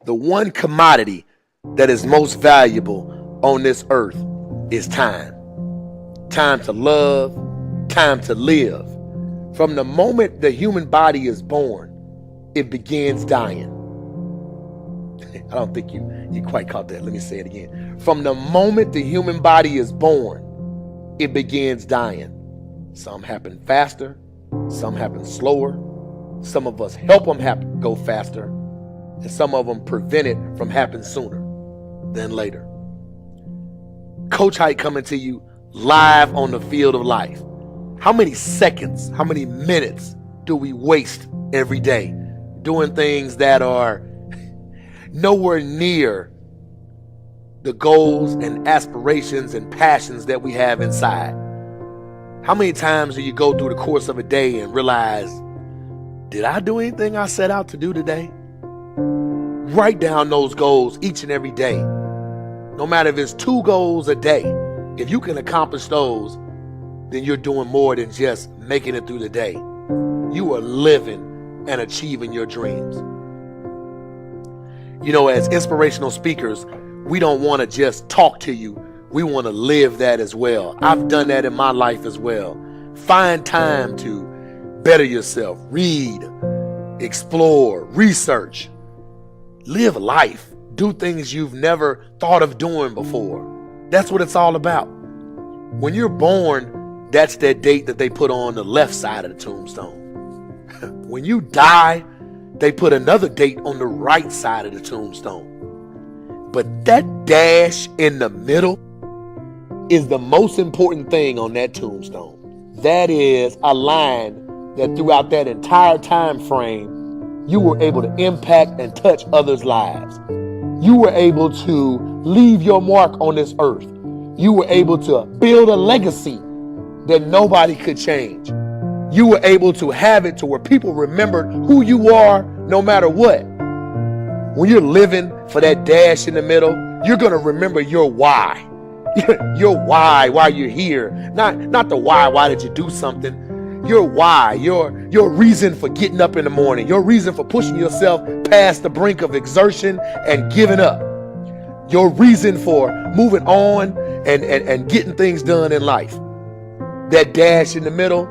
The one commodity that is most valuable on this earth is time. Time to love, time to live. From the moment the human body is born, it begins dying. I don't think you quite caught that. Let me say it again. From the moment the human body is born, it begins dying. Some happen faster, some happen slower. Some of us help them go faster, and some of them prevent it from happening sooner than later. Coach Hike coming to you live on the field of life. How many seconds, how many minutes do we waste every day doing things that are nowhere near the goals and aspirations and passions that we have inside? How many times do you go through the course of a day and realize, did I do anything I set out to do today? Write down those goals each and every day. No matter if it's 2 goals a day, if you can accomplish those, then you're doing more than just making it through the day. You are living and achieving your dreams. You know, as inspirational speakers, we don't want to just talk to you. We want to live that as well. I've done that in my life as well. Find time to better yourself, read, explore, research, live life, do things you've never thought of doing before. That's what it's all about. When you're born, that's that date that they put on the left side of the tombstone. When you die, they put another date on the right side of the tombstone. But that dash in the middle is the most important thing on that tombstone. That is a line that throughout that entire time frame, you were able to impact and touch others' lives. You were able to leave your mark on this earth. You were able to build a legacy that nobody could change. You were able to have it to where people remembered who you are no matter what. When you're living for that dash in the middle, you're going to remember your why. Your why you're here. Not the why did you do something? Your why, your reason for getting up in the morning, your reason for pushing yourself past the brink of exertion and giving up. Your reason for moving on and getting things done in life. That dash in the middle,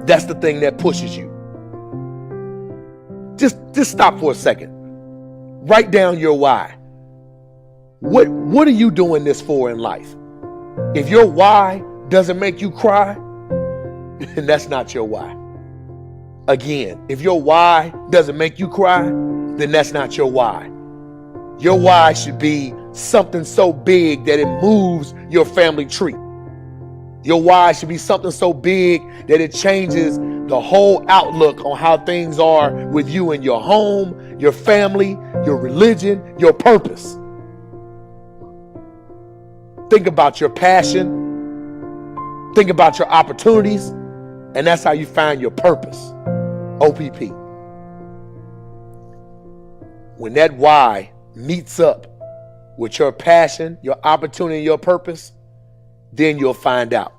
that's the thing that pushes you. Just stop for a second. Write down your why. What are you doing this for in life? If your why doesn't make you cry, then that's not your why. Again, if your why doesn't make you cry, then that's not your why. Your why should be something so big that it moves your family tree. Your why should be something so big that it changes the whole outlook on how things are with you and your home, your family, your religion, your purpose. Think about your passion. Think about your opportunities. And that's how you find your purpose. OPP. When that why meets up with your passion, your opportunity, your purpose, then you'll find out.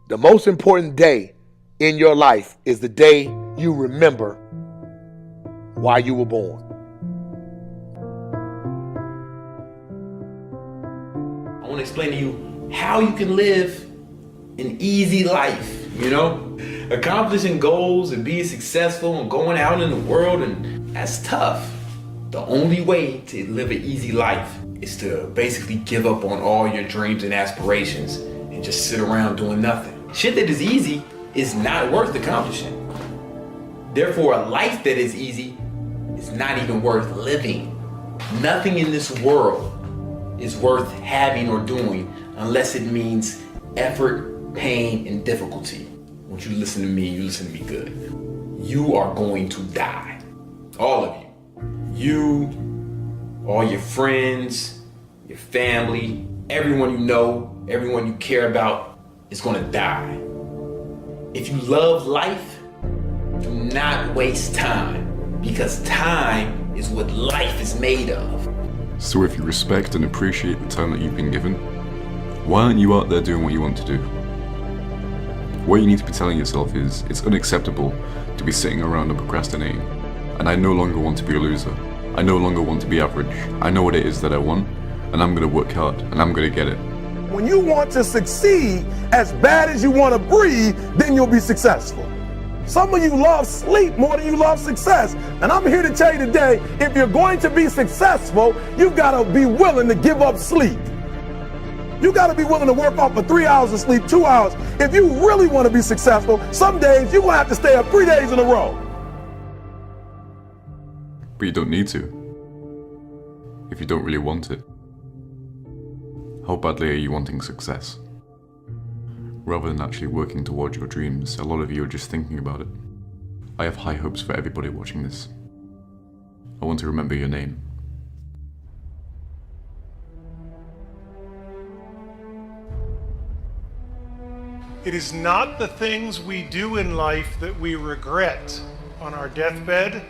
The most important day in your life is the day you remember why you were born. I want to explain to you how you can live an easy life, accomplishing goals and being successful and going out in the world, and that's tough. The only way to live an easy life is to basically give up on all your dreams and aspirations and just sit around doing nothing. Shit that is easy is not worth accomplishing. Therefore, a life that is easy is not even worth living. Nothing in this world is worth having or doing unless it means effort, pain, and difficulty. When you listen to me, you listen to me good. You are going to die. All of you. You, all your friends, your family, everyone you know, everyone you care about is going to die. If you love life, do not waste time, because time is what life is made of. So if you respect and appreciate the time that you've been given, why aren't you out there doing what you want to do? What you need to be telling yourself is, it's unacceptable to be sitting around and procrastinating, and I no longer want to be a loser. I no longer want to be average. I know what it is that I want, and I'm gonna work hard, and I'm gonna get it. When you want to succeed as bad as you want to breathe, then you'll be successful. Some of you love sleep more than you love success. And I'm here to tell you today, if you're going to be successful, you've got to be willing to give up sleep. You got to be willing to work off for 3 hours of sleep, 2 hours. If you really want to be successful, some days you're going to have to stay up 3 days in a row. But you don't need to. If you don't really want it. How badly are you wanting success? Rather than actually working towards your dreams, a lot of you are just thinking about it. I have high hopes for everybody watching this. I want to remember your name. It is not the things we do in life that we regret on our deathbed.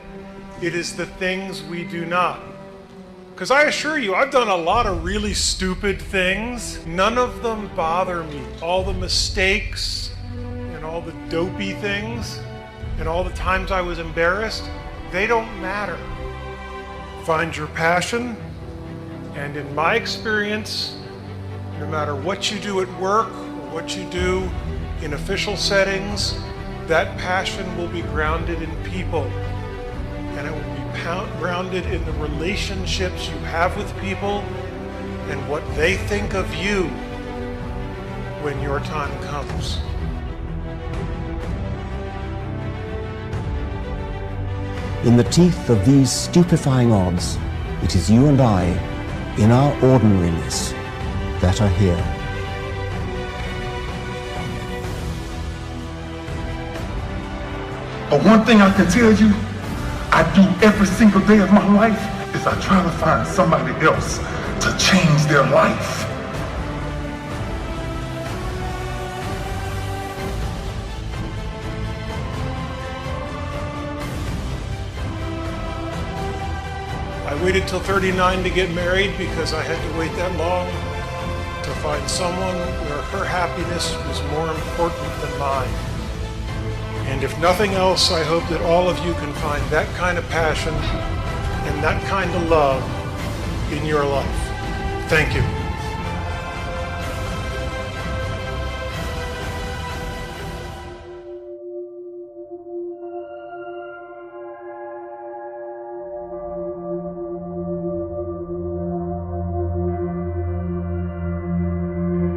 It is the things we do not. Because I assure you, I've done a lot of really stupid things. None of them bother me. All the mistakes and all the dopey things and all the times I was embarrassed, they don't matter. Find your passion, and in my experience, no matter what you do at work or what you do in official settings, that passion will be grounded in people, and it will be grounded in the relationships you have with people and what they think of you when your time comes. In the teeth of these stupefying odds, it is you and I, in our ordinariness, that are here. But one thing I can tell you, I do every single day of my life is I try to find somebody else to change their life. I waited till 39 to get married because I had to wait that long to find someone where her happiness was more important than mine. And if nothing else, I hope that all of you can find that kind of passion and that kind of love in your life. Thank you.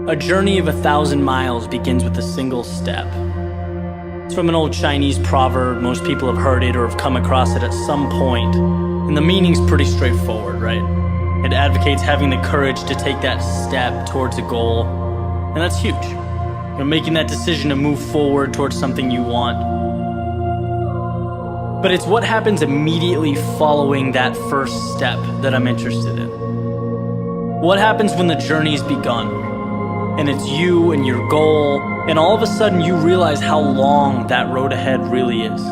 A journey of 1,000 miles begins with a single step. It's from an old Chinese proverb. Most people have heard it or have come across it at some point. And the meaning's pretty straightforward, right? It advocates having the courage to take that step towards a goal. And that's huge. You're making that decision to move forward towards something you want. But it's what happens immediately following that first step that I'm interested in. What happens when the journey's begun? And it's you and your goal, and all of a sudden you realize how long that road ahead really is.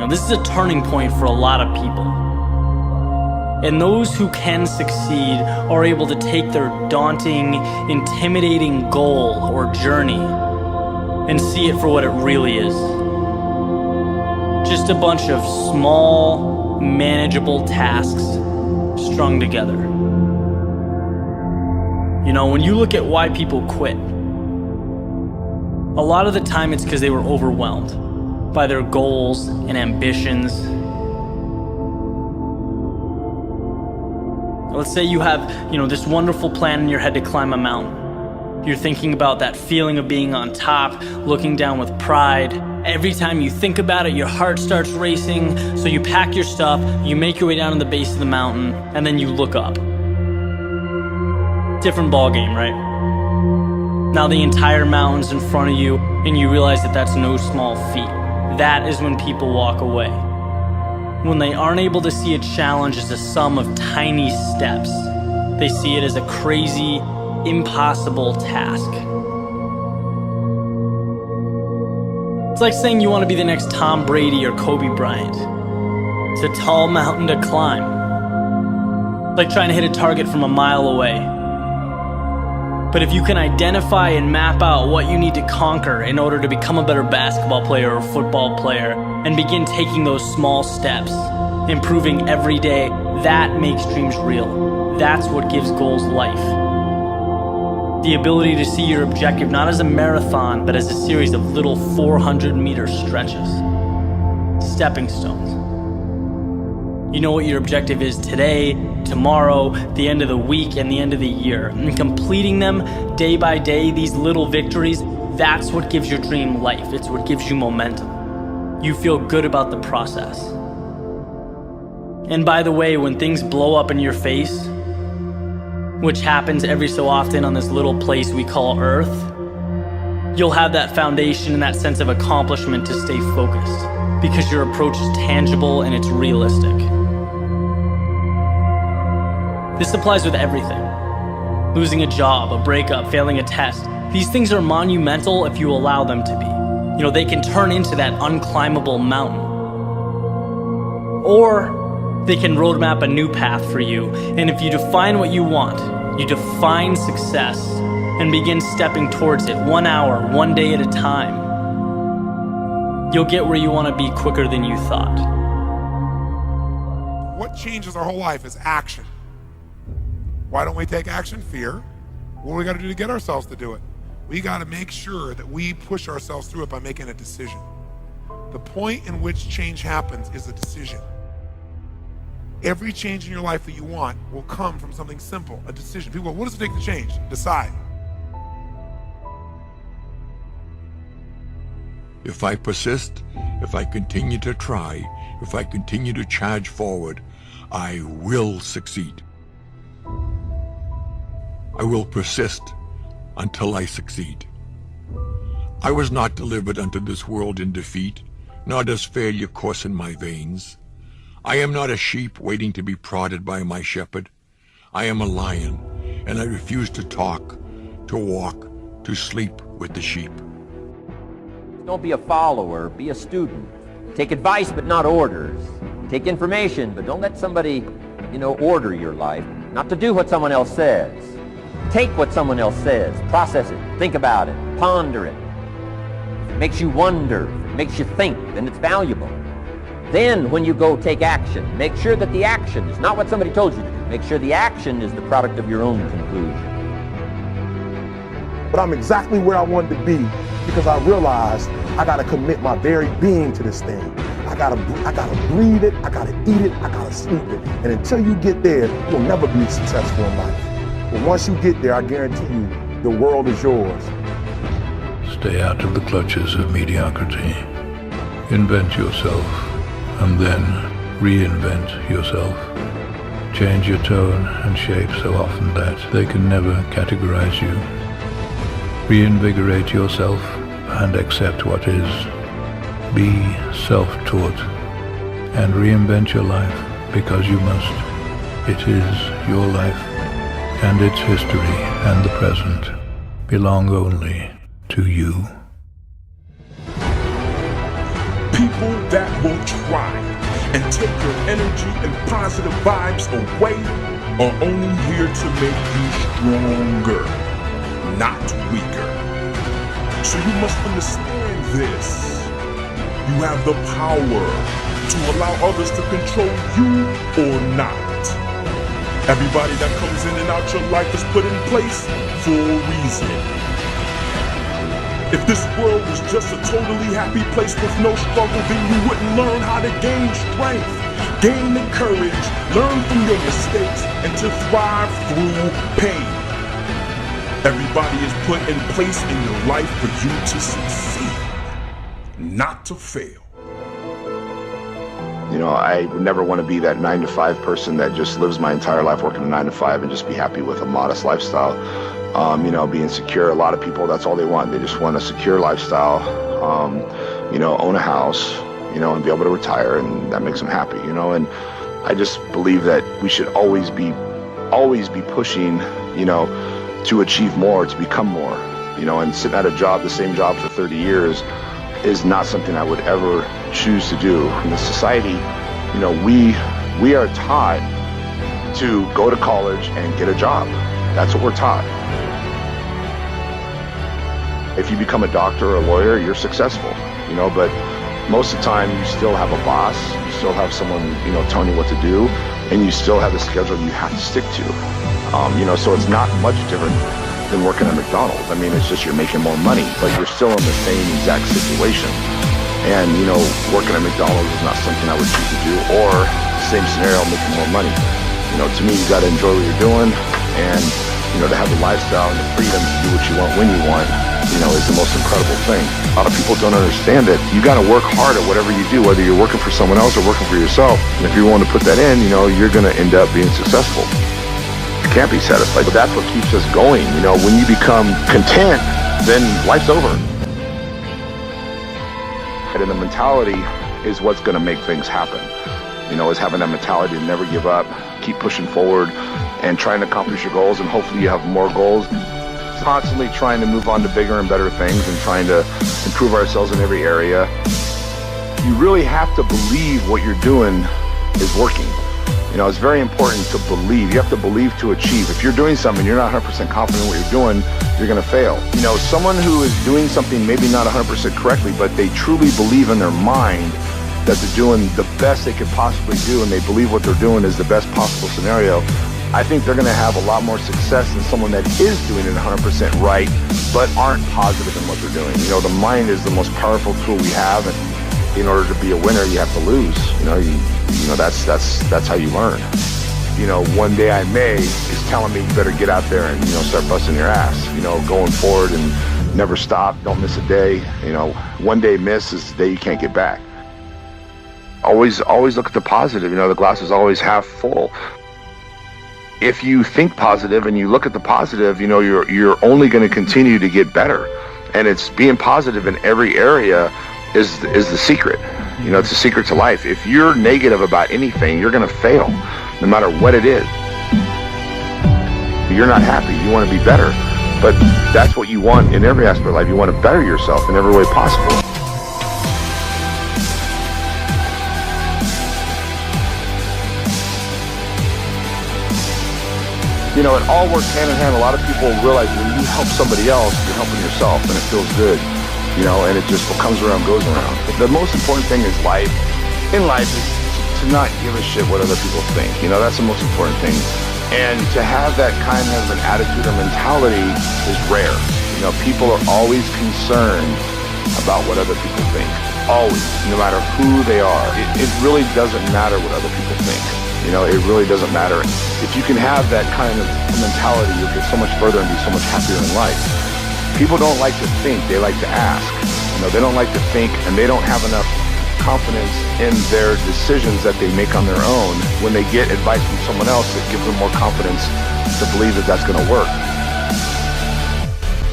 This is a turning point for a lot of people. And those who can succeed are able to take their daunting, intimidating goal or journey and see it for what it really is. Just a bunch of small, manageable tasks strung together. When you look at why people quit, a lot of the time it's because they were overwhelmed by their goals and ambitions. Let's say you have, this wonderful plan in your head to climb a mountain. You're thinking about that feeling of being on top, looking down with pride. Every time you think about it, your heart starts racing. So you pack your stuff, you make your way down to the base of the mountain, and then you look up. Different ball game, right? Now the entire mountain's in front of you, and you realize that that's no small feat. That is when people walk away. When they aren't able to see a challenge as a sum of tiny steps, they see it as a crazy, impossible task. It's like saying you want to be the next Tom Brady or Kobe Bryant. It's a tall mountain to climb. It's like trying to hit a target from a mile away. But if you can identify and map out what you need to conquer in order to become a better basketball player or football player and begin taking those small steps, improving every day, that makes dreams real. That's what gives goals life. The ability to see your objective not as a marathon, but as a series of little 400-meter stretches. Stepping stones. You know what your objective is today, tomorrow, the end of the week, and the end of the year. And completing them day by day, these little victories, that's what gives your dream life. It's what gives you momentum. You feel good about the process. And by the way, when things blow up in your face, which happens every so often on this little place we call Earth, you'll have that foundation and that sense of accomplishment to stay focused, because your approach is tangible and it's realistic. This applies with everything. Losing a job, a breakup, failing a test. These things are monumental if you allow them to be. You know, they can turn into that unclimbable mountain. Or they can roadmap a new path for you. And if you define what you want, you define success and begin stepping towards it 1 hour, 1 day at a time, you'll get where you want to be quicker than you thought. What changes our whole life is action. Why don't we take action? Fear. What do we got to do to get ourselves to do it? We got to make sure that we push ourselves through it by making a decision. The point in which change happens is a decision. Every change in your life that you want will come from something simple, a decision. People go, what does it take to change? Decide. If I persist, if I continue to try, if I continue to charge forward, I will succeed. I will persist until I succeed. I was not delivered unto this world in defeat, nor does failure course in my veins. I am not a sheep waiting to be prodded by my shepherd. I am a lion, and I refuse to talk, to walk, to sleep with the sheep. Don't be a follower, be a student. Take advice, but not orders. Take information, but don't let somebody, order your life. Not to do what someone else says. Take what someone else says, process it, think about it, ponder it. If it makes you wonder, makes you think, then it's valuable. Then when you go take action, make sure that the action is not what somebody told you to do. Make sure the action is the product of your own conclusion. But I'm exactly where I wanted to be because I realized I got to commit my very being to this thing. I gotta breathe it, I gotta eat it, I gotta sleep it. And until you get there, you'll never be successful in life. But once you get there, I guarantee you, the world is yours. Stay out of the clutches of mediocrity. Invent yourself, and then reinvent yourself. Change your tone and shape so often that they can never categorize you. Reinvigorate yourself and accept what is. Be self-taught and reinvent your life because you must. It is your life, and its history and the present belong only to you. People that will try and take your energy and positive vibes away are only here to make you stronger, not weaker. So you must understand this. You have the power to allow others to control you or not. Everybody that comes in and out your life is put in place for a reason. If this world was just a totally happy place with no struggle, then you wouldn't learn how to gain strength, gain the courage, learn from your mistakes, and to thrive through pain. Everybody is put in place in your life for you to succeed, not to fail. I would never want to be that 9-to-5 person that just lives my entire life working a 9-to-5 and just be happy with a modest lifestyle. Being secure. A lot of people, that's all they want. They just want a secure lifestyle, own a house, and be able to retire, and that makes them happy, and I just believe that we should always be pushing, to achieve more, to become more, and sitting at a job, the same job for 30 years is not something I would ever choose to do. In this society, we are taught to go to college and get a job. That's what we're taught. If you become a doctor or a lawyer, you're successful, but most of the time you still have a boss, you still have someone, telling you what to do, and you still have a schedule you have to stick to. So it's not much different than working at McDonald's. I mean, it's just you're making more money, but you're still in the same exact situation. And, working at McDonald's is not something I would choose to do, or same scenario, making more money. To me, you got to enjoy what you're doing, and, to have the lifestyle and the freedom to do what you want when you want, is the most incredible thing. A lot of people don't understand that you got to work hard at whatever you do, whether you're working for someone else or working for yourself. And if you're willing to put that in, you're going to end up being successful. You can't be satisfied, but that's what keeps us going. When you become content, then life's over. And the mentality is what's going to make things happen. Is having that mentality to never give up, keep pushing forward, and trying to accomplish your goals, and hopefully you have more goals. Constantly trying to move on to bigger and better things and trying to improve ourselves in every area. You really have to believe what you're doing is working. It's very important to believe. You have to believe to achieve. If you're doing something, you're not 100% confident in what you're doing, you're going to fail. Someone who is doing something maybe not 100% correctly, but they truly believe in their mind that they're doing the best they could possibly do, and they believe what they're doing is the best possible scenario, I think they're going to have a lot more success than someone that is doing it 100% right, but aren't positive in what they're doing. The mind is the most powerful tool we have, and in order to be a winner, you have to lose. That's how you learn. One day I may is telling me you better get out there and start busting your ass. Going forward and never stop. Don't miss a day. One day miss is the day you can't get back. Always look at the positive. The glass is always half full. If you think positive and you look at the positive, you're only going to continue to get better. And it's being positive in every area is the secret. It's the secret to life. If you're negative about anything, you're going to fail, no matter what it is. You're not happy. You want to be better. But that's what you want in every aspect of life. You want to better yourself in every way possible. It all works hand in hand. A lot of people realize when you help somebody else, you're helping yourself, and it feels good. And it just what comes around goes around. The most important thing is life. In life is to not give a shit what other people think. That's the most important thing. And to have that kind of an attitude or mentality is rare. People are always concerned about what other people think. Always, no matter who they are. It really doesn't matter what other people think. It really doesn't matter. If you can have that kind of mentality, you'll get so much further and be so much happier in life. People don't like to think, they like to ask. They don't like to think, and they don't have enough confidence in their decisions that they make on their own. When they get advice from someone else, it gives them more confidence to believe that that's going to work.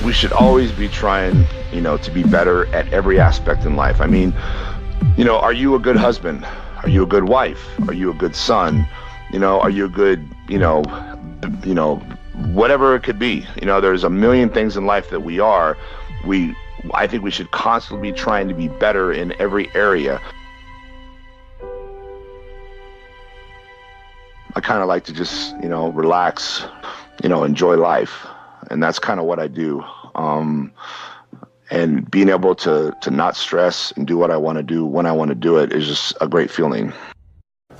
We should always be trying, to be better at every aspect in life. I mean, are you a good husband? Are you a good wife? Are you a good son? Are you a good, whatever it could be. There's a million things in life that we are. I think we should constantly be trying to be better in every area. I kind of like to just, relax, enjoy life. And that's kind of what I do. And being able to not stress and do what I want to do when I want to do it is just a great feeling.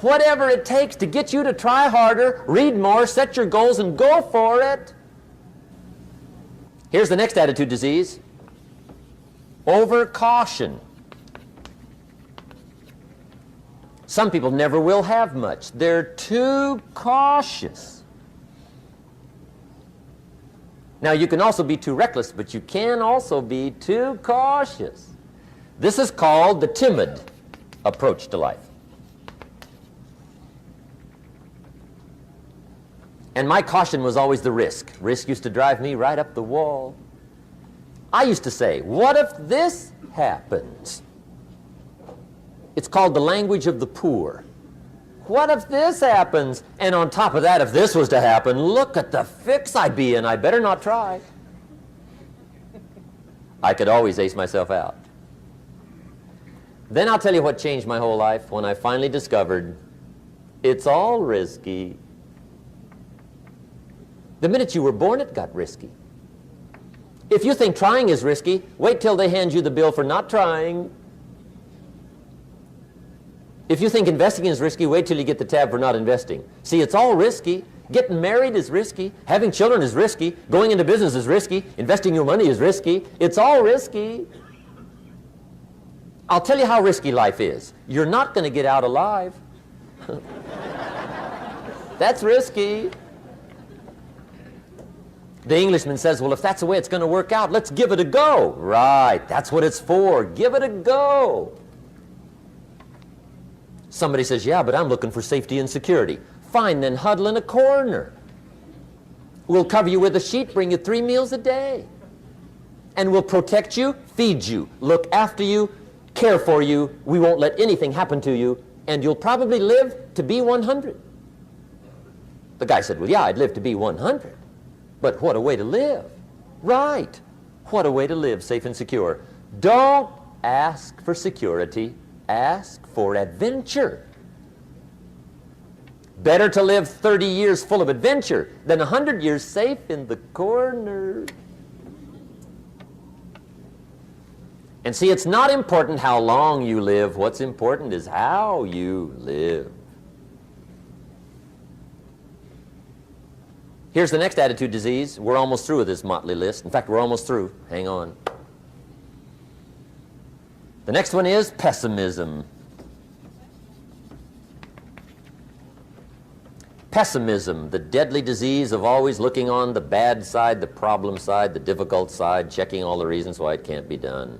Whatever it takes to get you to try harder, read more, set your goals, and go for it. Here's the next attitude disease. Overcaution. Some people never will have much. They're too cautious. Now, you can also be too reckless, but you can also be too cautious. This is called the timid approach to life. And my caution was always the risk. Risk used to drive me right up the wall. I used to say, what if this happens? It's called the language of the poor. What if this happens? And on top of that, if this was to happen, look at the fix I'd be in. I better not try. I could always ace myself out. Then I'll tell you what changed my whole life when I finally discovered it's all risky. The minute you were born, it got risky. If you think trying is risky, wait till they hand you the bill for not trying. If you think investing is risky, wait till you get the tab for not investing. See, it's all risky. Getting married is risky. Having children is risky. Going into business is risky. Investing your money is risky. It's all risky. I'll tell you how risky life is. You're not going to get out alive. That's risky. The Englishman says, well, if that's the way it's going to work out, let's give it a go. Right, that's what it's for. Give it a go. Somebody says, yeah, but I'm looking for safety and security. Fine, then huddle in a corner. We'll cover you with a sheet, bring you 3 meals a day. And we'll protect you, feed you, look after you, care for you. We won't let anything happen to you, and you'll probably live to be 100. The guy said, well, yeah, I'd live to be 100. But what a way to live. Right. What a way to live, safe and secure. Don't ask for security. Ask for adventure. Better to live 30 years full of adventure than 100 years safe in the corner. And see, it's not important how long you live. What's important is how you live. Here's the next attitude disease. We're almost through with this motley list. In fact, we're almost through. Hang on. The next one is pessimism. Pessimism, the deadly disease of always looking on the bad side, the problem side, the difficult side, checking all the reasons why it can't be done.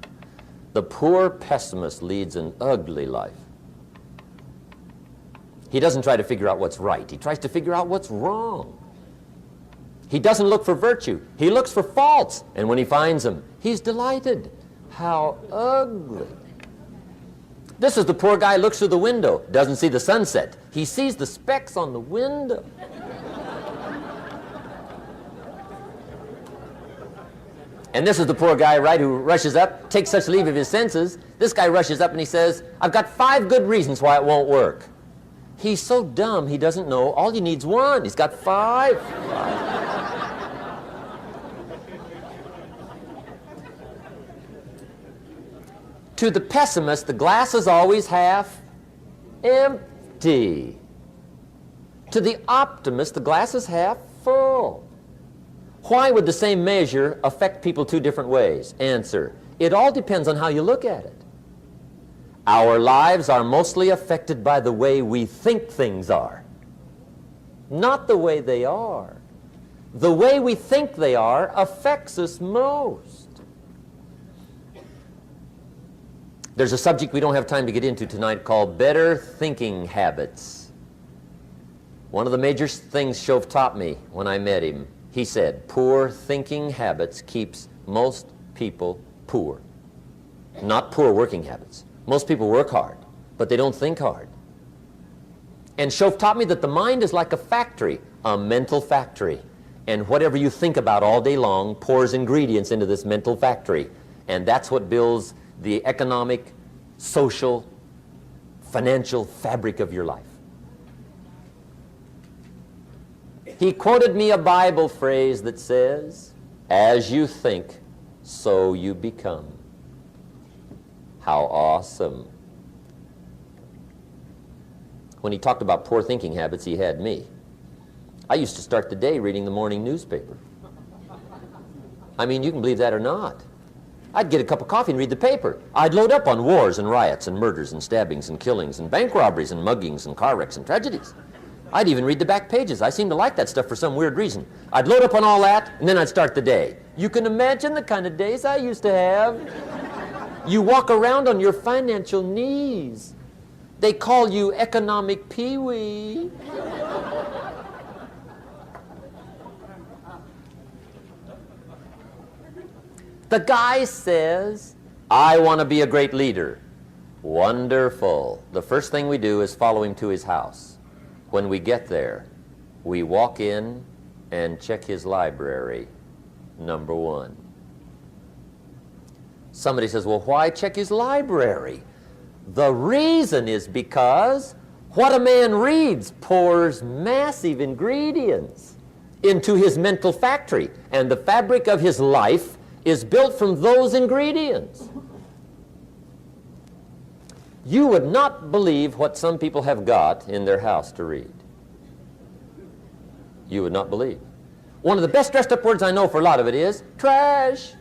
The poor pessimist leads an ugly life. He doesn't try to figure out what's right. He tries to figure out what's wrong. He doesn't look for virtue. He looks for faults. And when he finds them, he's delighted. How ugly. This is the poor guy who looks through the window, doesn't see the sunset. He sees the specks on the window. And this is the poor guy, right, who rushes up, takes such leave of his senses. This guy rushes up and he says, I've got 5 good reasons why it won't work. He's so dumb he doesn't know all you need's 1. He's got 5. To the pessimist, the glass is always half empty. To the optimist, the glass is half full. Why would the same measure affect people 2 different ways? Answer, it all depends on how you look at it. Our lives are mostly affected by the way we think things are, not the way they are. The way we think they are affects us most. There's a subject we don't have time to get into tonight called better thinking habits. One of the major things Shove taught me when I met him, he said, poor thinking habits keeps most people poor. Not poor working habits. Most people work hard, but they don't think hard. And Shove taught me that the mind is like a factory, a mental factory. And whatever you think about all day long pours ingredients into this mental factory. And that's what builds the economic, social, financial fabric of your life. He quoted me a Bible phrase that says, as you think, so you become. How awesome. When he talked about poor thinking habits, he had me. I used to start the day reading the morning newspaper. I mean, you can believe that or not. I'd get a cup of coffee and read the paper. I'd load up on wars and riots and murders and stabbings and killings and bank robberies and muggings and car wrecks and tragedies. I'd even read the back pages. I seem to like that stuff for some weird reason. I'd load up on all that, and then I'd start the day. You can imagine the kind of days I used to have. You walk around on your financial knees. They call you economic peewee. The guy says, I want to be a great leader. Wonderful. The first thing we do is follow him to his house. When we get there, we walk in and check his library, number 1. Somebody says, well, why check his library? The reason is because what a man reads pours massive ingredients into his mental factory, and the fabric of his life is built from those ingredients. You would not believe what some people have got in their house to read. You would not believe. One of the best dressed up words I know for a lot of it is trash.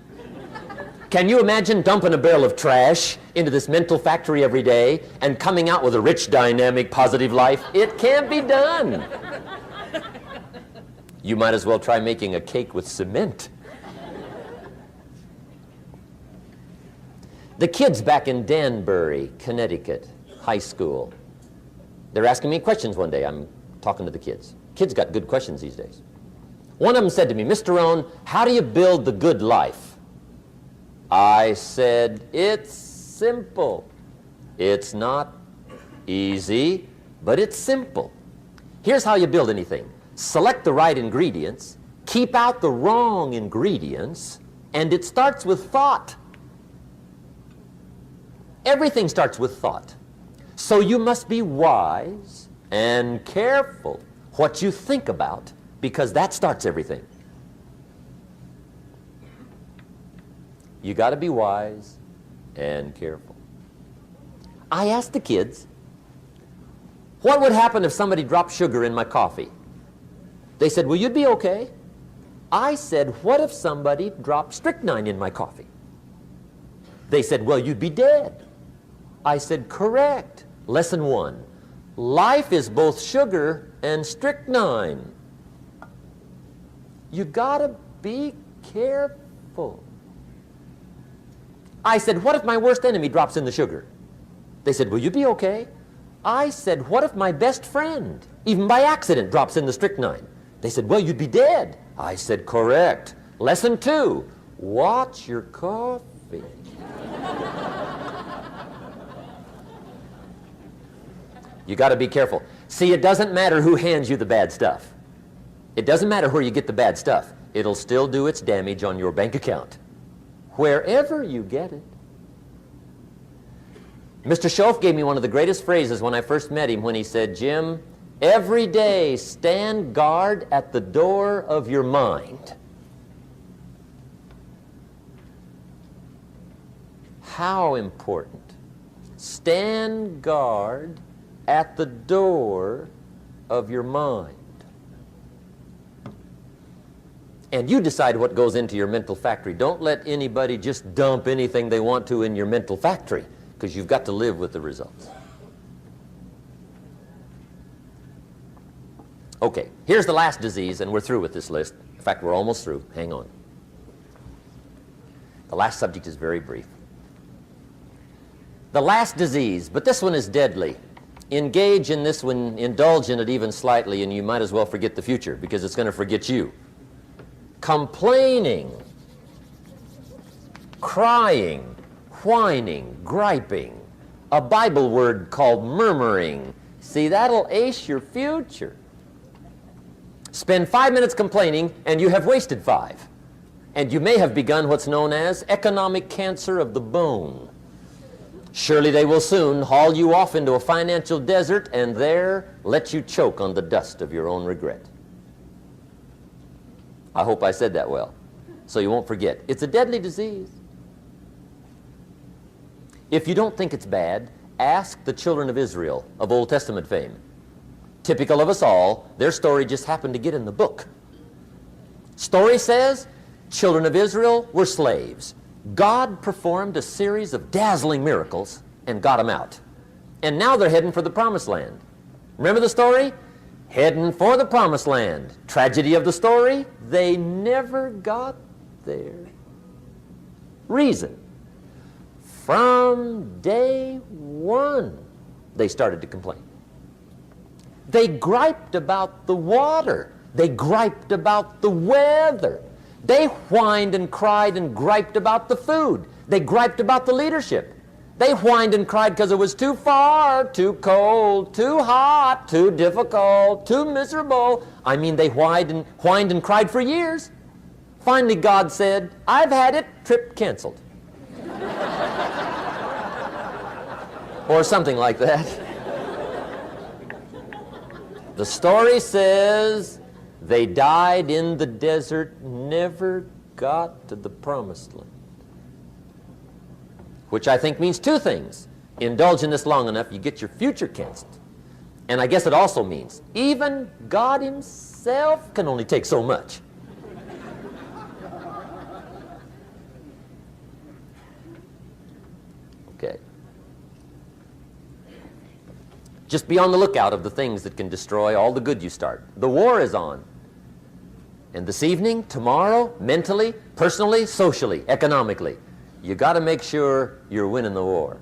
Can you imagine dumping a barrel of trash into this mental factory every day and coming out with a rich, dynamic, positive life? It can't be done. You might as well try making a cake with cement. The kids back in Danbury, Connecticut, high school, they're asking me questions one day. I'm talking to the kids. Kids got good questions these days. One of them said to me, Mr. Rohn, how do you build the good life? I said, it's simple. It's not easy, but it's simple. Here's how you build anything. Select the right ingredients, keep out the wrong ingredients, and it starts with thought. Everything starts with thought. So you must be wise and careful what you think about, because that starts everything. You got to be wise and careful. I asked the kids, what would happen if somebody dropped sugar in my coffee? They said, well, you'd be okay. I said, what if somebody dropped strychnine in my coffee? They said, well, you'd be dead. I said, correct. Lesson 1. Life is both sugar and strychnine. You gotta be careful. I said, what if my worst enemy drops in the sugar? They said, will you be okay? I said, what if my best friend, even by accident, drops in the strychnine? They said, well, you'd be dead. I said, correct. Lesson 2, watch your coffee. You got to be careful. See, it doesn't matter who hands you the bad stuff. It doesn't matter where you get the bad stuff. It'll still do its damage on your bank account, wherever you get it. Mr. Schoaf gave me one of the greatest phrases when I first met him when he said, Jim, every day stand guard at the door of your mind. How important. Stand guard at the door of your mind. And you decide what goes into your mental factory. Don't let anybody just dump anything they want to in your mental factory, because you've got to live with the results. Okay, here's the last disease, and we're through with this list. In fact, we're almost through. Hang on. The last subject is very brief. The last disease, but this one is deadly. Engage in this one, indulge in it even slightly, and you might as well forget the future, because it's going to forget you. Complaining, crying, whining, griping, a Bible word called murmuring. See, that'll ace your future. Spend 5 minutes complaining, and you have wasted 5. And you may have begun what's known as economic cancer of the bone. Surely they will soon haul you off into a financial desert and there let you choke on the dust of your own regret. I hope I said that well, so you won't forget. It's a deadly disease. If you don't think it's bad, ask the children of Israel of Old Testament fame. Typical of us all, their story just happened to get in the book. Story says, children of Israel were slaves. God performed a series of dazzling miracles and got them out. And now they're heading for the promised land. Remember the story? Heading for the promised land. Tragedy of the story, they never got there. Reason. From day one, they started to complain. They griped about the water. They griped about the weather. They whined and cried and griped about the food. They griped about the leadership. They whined and cried because it was too far, too cold, too hot, too difficult, too miserable. I mean, they whined and cried for years. Finally, God said, I've had it, trip canceled. Or something like that. The story says they died in the desert, never got to the promised land. Which I think means two things. Indulge in this long enough, you get your future canceled. And I guess it also means even God himself can only take so much. Okay. Just be on the lookout of the things that can destroy all the good you start. The war is on. And this evening, tomorrow, mentally, personally, socially, economically, you got to make sure you're winning the war.